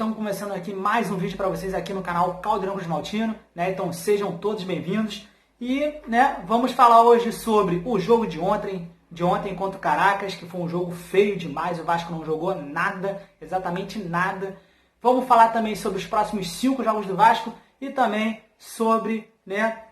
estamos começando aqui mais um vídeo para vocês aqui no canal Caldeirão Cruzmaltino, né? Então sejam todos bem-vindos e, né, vamos falar hoje sobre o jogo de ontem contra o Caracas, que foi um jogo feio demais, o Vasco não jogou nada, exatamente nada. Vamos falar também sobre os próximos 5 jogos do Vasco e também sobre, né,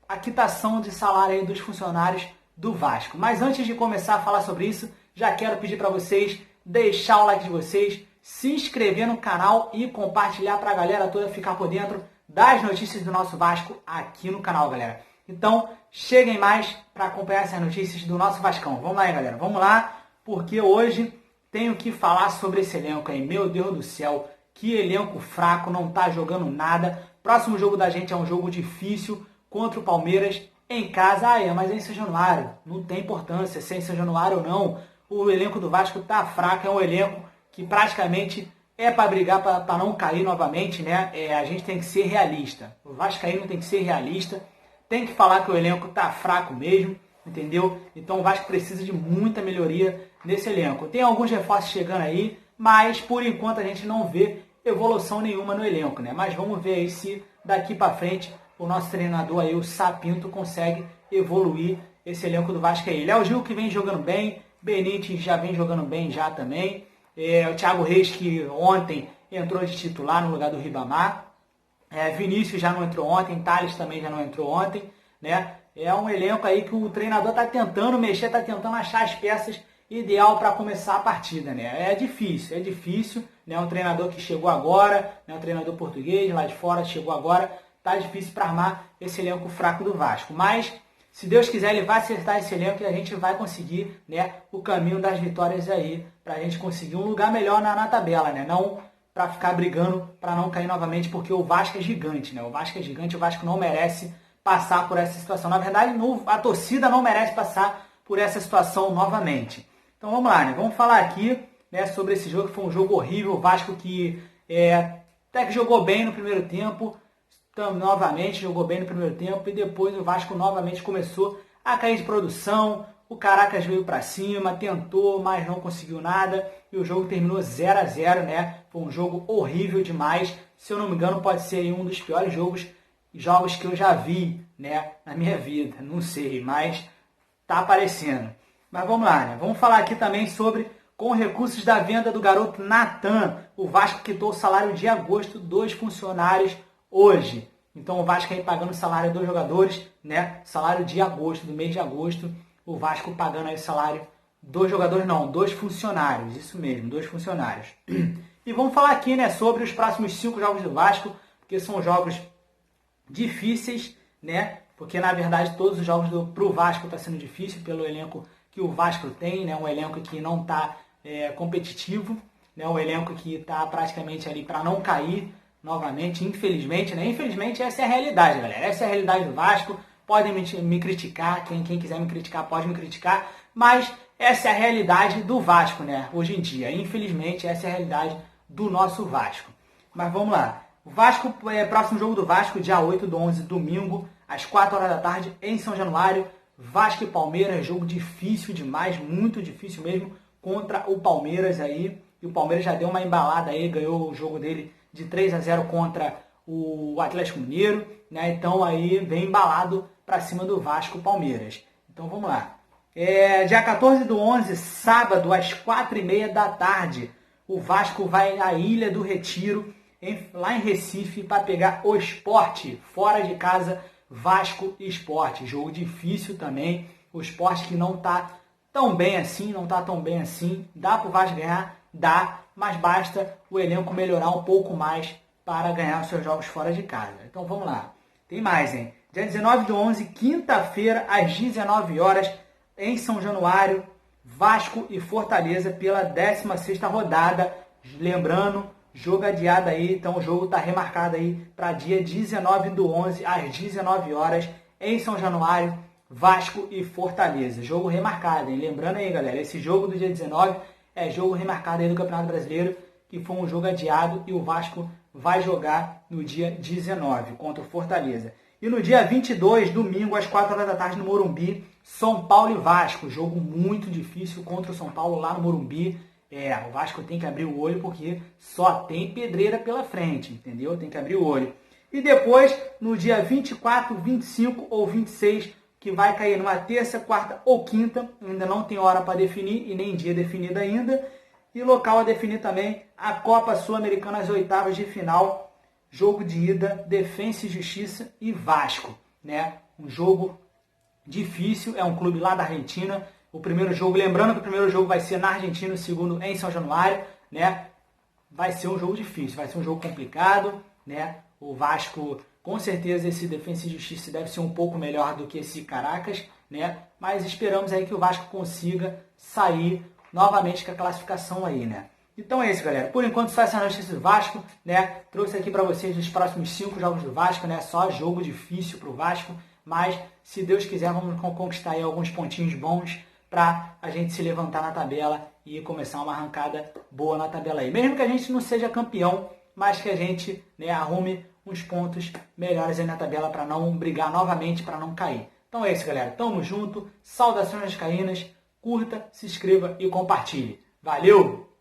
a quitação de salário aí dos funcionários do Vasco. Mas antes de começar a falar sobre isso, já quero pedir para vocês deixar o like de vocês, se inscrever no canal e compartilhar para a galera toda ficar por dentro das notícias do nosso Vasco aqui no canal, galera. Então, cheguem mais para acompanhar essas notícias do nosso Vascão. Vamos lá, hein, galera? Vamos lá, porque hoje tenho que falar sobre esse elenco aí. Meu Deus do céu, que elenco fraco, não tá jogando nada. Próximo jogo da gente é um jogo difícil contra o Palmeiras em casa. Mas é em São Januário. Não tem importância se é em São Januário ou não. O elenco do Vasco tá fraco, é um elenco que praticamente é para brigar para não cair novamente, né? A gente tem que ser realista. O vascaíno tem que ser realista. Tem que falar que o elenco tá fraco mesmo, entendeu? Então o Vasco precisa de muita melhoria nesse elenco. Tem alguns reforços chegando aí, mas por enquanto a gente não vê evolução nenhuma no elenco, né? Mas vamos ver aí se daqui para frente o nosso treinador aí, o Sapinto, consegue evoluir esse elenco do Vasco aí. Léo Gil que vem jogando bem, Benítez já vem jogando bem já também. O Thiago Reis que ontem entrou de titular no lugar do Ribamar. Vinícius já não entrou ontem, Thales também já não entrou ontem, né? É um elenco aí que o treinador está tentando mexer, está tentando achar as peças ideal para começar a partida, né? É difícil, né? Um treinador que chegou agora, né? Um treinador português lá de fora, chegou agora, tá difícil para armar esse elenco fraco do Vasco, mas se Deus quiser, ele vai acertar esse elenco e a gente vai conseguir, né, o caminho das vitórias aí, para a gente conseguir um lugar melhor na tabela, né? Não para ficar brigando para não cair novamente, porque o Vasco é gigante, né? O Vasco é gigante, o Vasco não merece passar por essa situação. Na verdade, a torcida não merece passar por essa situação novamente. Então vamos lá, né? Vamos falar aqui, né, sobre esse jogo, que foi um jogo horrível. O Vasco que até que jogou bem no primeiro tempo, novamente jogou bem no primeiro tempo, e depois o Vasco novamente começou a cair de produção. O Caracas veio para cima, tentou, mas não conseguiu nada, e o jogo terminou 0-0, né? Foi um jogo horrível demais. Se eu não me engano, pode ser um dos piores jogos que eu já vi, né, na minha vida. Não sei, mas tá aparecendo. Mas vamos lá, né? Vamos falar aqui também sobre, com recursos da venda do garoto Natan, o Vasco quitou o salário de agosto dos funcionários hoje. Então o Vasco aí pagando o salário dos jogadores, né? Salário de agosto, do mês de agosto, o Vasco pagando aí o salário dos jogadores, não, dos funcionários, isso mesmo, dos funcionários. E vamos falar aqui, né, sobre os próximos 5 jogos do Vasco, porque são jogos difíceis, né? Porque na verdade todos os jogos pro Vasco tá sendo difícil pelo elenco que o Vasco tem, né? Um elenco que não tá competitivo, né? Um elenco que tá praticamente ali para não cair novamente, infelizmente, né? Infelizmente essa é a realidade, galera. Essa é a realidade do Vasco. Podem me criticar, quem quiser me criticar pode me criticar, mas essa é a realidade do Vasco, né? Hoje em dia, infelizmente, essa é a realidade do nosso Vasco. Mas vamos lá. O Vasco, próximo jogo do Vasco, dia 8/11, domingo, às 4 horas da tarde, em São Januário. Vasco e Palmeiras, jogo difícil demais, muito difícil mesmo, contra o Palmeiras aí. E o Palmeiras já deu uma embalada aí, ganhou o jogo dele de 3-0 contra o Atlético Mineiro, né? Então aí vem embalado para cima do Vasco Palmeiras. Então vamos lá. Dia 14/11, sábado, às 4h30 da tarde, o Vasco vai à Ilha do Retiro, lá em Recife, para pegar o Sport, fora de casa, Vasco e Sport. Jogo difícil também, o Sport que não tá tão bem assim, dá pro Vasco ganhar, dá, mas basta o elenco melhorar um pouco mais para ganhar os seus jogos fora de casa. Então vamos lá. Tem mais, hein? Dia 19/11, quinta-feira, às 19 horas, em São Januário, Vasco e Fortaleza pela 16ª rodada. Lembrando, jogo adiado aí, então o jogo está remarcado aí para dia 19/11, às 19 horas, em São Januário, Vasco e Fortaleza. Jogo remarcado, hein? Lembrando aí, galera, esse jogo do dia 19 é jogo remarcado aí do Campeonato Brasileiro, que foi um jogo adiado, e o Vasco vai jogar no dia 19 contra o Fortaleza. E no dia 22, domingo, às 4 horas da tarde, no Morumbi, São Paulo e Vasco. Jogo muito difícil contra o São Paulo lá no Morumbi. O Vasco tem que abrir o olho porque só tem pedreira pela frente, entendeu? Tem que abrir o olho. E depois, no dia 24, 25 ou 26, que vai cair numa terça, quarta ou quinta, ainda não tem hora para definir e nem dia definido ainda, e local a definir também, a Copa Sul-Americana, as oitavas de final, jogo de ida, Defensa e Justiça e Vasco, né? Um jogo difícil, é um clube lá da Argentina. O primeiro jogo, lembrando que o primeiro jogo vai ser na Argentina, o segundo em São Januário, né? Vai ser um jogo difícil, vai ser um jogo complicado, né? O Vasco, com certeza, esse Defensa e Justiça deve ser um pouco melhor do que esse Caracas, né? Mas esperamos aí que o Vasco consiga sair novamente com a classificação aí, né? Então é isso, galera. Por enquanto, só essa notícia do Vasco, né? Trouxe aqui para vocês os próximos 5 jogos do Vasco, né? Só jogo difícil para o Vasco, mas se Deus quiser, vamos conquistar aí alguns pontinhos bons para a gente se levantar na tabela e começar uma arrancada boa na tabela aí. Mesmo que a gente não seja campeão, mas que a gente, né, arrume uns pontos melhores aí na tabela para não brigar novamente, para não cair. Então é isso, galera. Tamo junto. Saudações vascaínas. Curta, se inscreva e compartilhe. Valeu!